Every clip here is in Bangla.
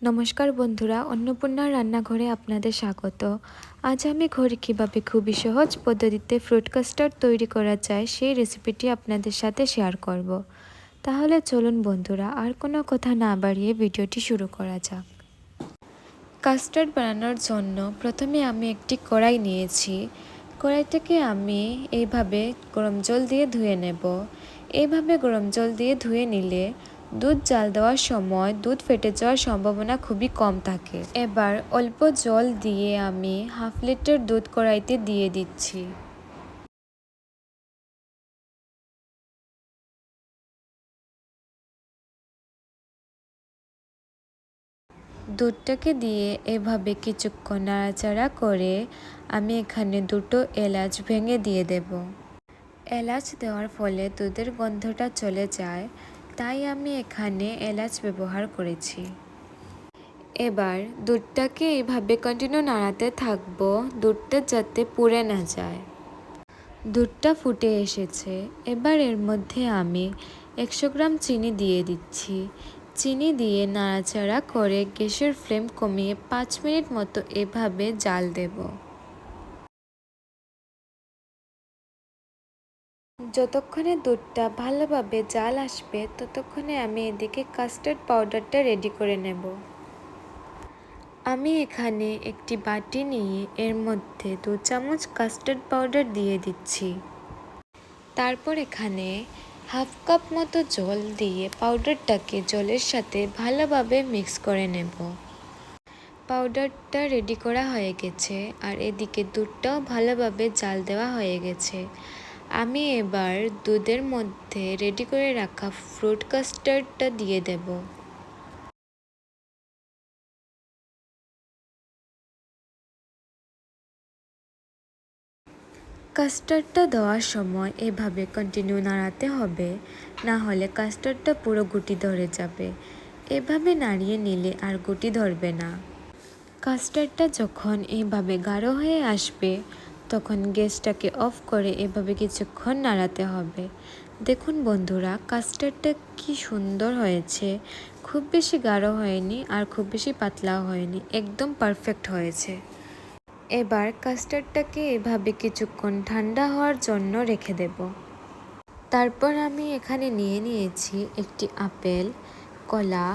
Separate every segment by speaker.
Speaker 1: নমস্কার বন্ধুরা, অন্নপূর্ণা রান্নাঘরে আপনাদের স্বাগত। আজ আমি ঘরে কীভাবে খুবই সহজ পদ্ধতিতে ফ্রুট কাস্টার্ড তৈরি করা যায় সেই রেসিপিটি আপনাদের সাথে শেয়ার করব। তাহলে চলুন বন্ধুরা, আর কোনো কথা না বাড়িয়ে ভিডিওটি শুরু করা যাক। কাস্টার্ড বানানোর জন্য প্রথমে আমি একটি কড়াই নিয়েছি। কড়াইটাকে আমি এইভাবে গরম জল দিয়ে ধুয়ে নেব। এইভাবে গরম জল দিয়ে ধুয়ে নিলে দুধ জাল দেওয়ার সময় দুধ ফেটে যাওয়ার সম্ভাবনা খুবই কম থাকে। এবার অল্প জল দিয়ে আমি হাফ লিটার দুধ কড়াইতে দিয়ে দিচ্ছি। দুধটাকে দিয়ে এভাবে কিছুক্ষণ নাড়াচাড়া করে আমি এখানে দুটো এলাচ ভেঙে দিয়ে দেব। এলাচ দেওয়ার ফলে দুধের গন্ধটা চলে যায়, তাই আমি এখানে এলাচ ব্যবহার করেছি। এবার দুধটাকে এইভাবে কন্টিনিউ নাড়াতে থাকবো, দুধটা যাতে পুড়ে না যায়। দুধটা ফুটে এসেছে, এবার এর মধ্যে আমি 100 গ্রাম চিনি দিয়ে দিচ্ছি। চিনি দিয়ে নাড়াচাড়া করে গ্যাসের ফ্লেম কমিয়ে 5 মিনিট মতো এভাবে জাল দেব। যতক্ষণে দুধটা ভালোভাবে জাল আসবে ততক্ষণে আমি এদিকে কাস্টার্ড পাউডারটা রেডি করে নেব। আমি এখানে একটি বাটি নিয়ে এর মধ্যে 2 চামচ কাস্টার্ড পাউডার দিয়ে দিচ্ছি। তারপর এখানে হাফ কাপ মতো জল দিয়ে পাউডারটাকে জলের সাথে ভালোভাবে মিক্স করে নেব। পাউডারটা রেডি করা হয়ে গেছে আর এদিকে দুধটাও ভালোভাবে জাল দেওয়া হয়ে গেছে। আমি এবার দুধের মধ্যে রেডি করে রাখা ফ্রুট কাস্টার্ডটা দিয়ে দেব। কাস্টার্ডটা দেওয়ার সময় এভাবে কন্টিনিউ নাড়াতে হবে, না হলে কাস্টার্ডটা পুরো গুটি ধরে যাবে। এভাবে নাড়িয়ে নিলে আর গুটি ধরবে না। কাস্টার্ডটা যখন এইভাবে গাঢ় হয়ে আসবে তখন গ্যাসটাকে অফ করে এভাবে কিছুক্ষণ নাড়াতে হবে। দেখুন বন্ধুরা, কাস্টার্ডটা কি সুন্দর হয়েছে। খুব বেশি গাঢ় হয়নি আর খুব বেশি পাতলাও হয়নি, একদম পারফেক্ট হয়েছে। এবার কাস্টার্ডটাকে এভাবে কিছুক্ষণ ঠান্ডা হওয়ার জন্য রেখে দেব। তারপর আমি এখানে নিয়ে নিয়েছি একটি আপেল, কলা,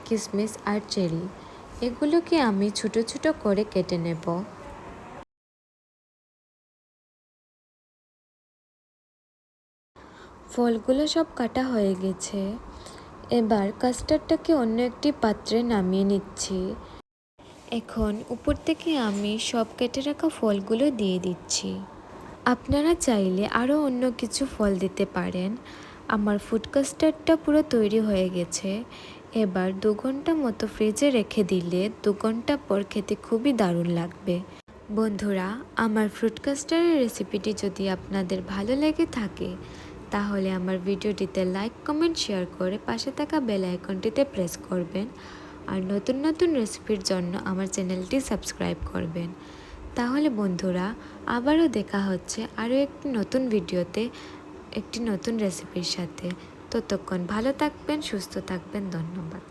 Speaker 1: কিশমিশ আর চেরি। এগুলোকে আমি ছোট ছোট করে কেটে নেব। ফলগুলো সব কাটা হয়ে গেছে। এবার কাস্টার্ডটাকে অন্য একটি পাত্রে নামিয়ে নিচ্ছি। এখন উপর থেকে আমি সব কেটে রাখা ফলগুলো দিয়ে দিচ্ছি। আপনারা চাইলে আরও অন্য কিছু ফল দিতে পারেন। আমার ফুড কাস্টার্ডটা পুরো তৈরি হয়ে গেছে। এবার 2 ঘন্টা মতো ফ্রিজে রেখে দিলে 2 ঘন্টা পর খেতে খুবই দারুণ লাগবে। বন্ধুরা, আমার ফ্রুট কাস্টার্ডের রেসিপিটি যদি আপনাদের ভালো লেগে থাকে তাহলে আমার ভিডিওটিতে লাইক, কমেন্ট, শেয়ার করে পাশে থাকা বেল আইকনটিতে প্রেস করবেন আর নতুন নতুন রেসিপির জন্য আমার চ্যানেলটি সাবস্ক্রাইব করবেন। তাহলে বন্ধুরা, আবারও দেখা হচ্ছে আরও একটি নতুন ভিডিওতে একটি নতুন রেসিপির সাথে। ততক্ষণ ভালো থাকবেন, সুস্থ থাকবেন। ধন্যবাদ।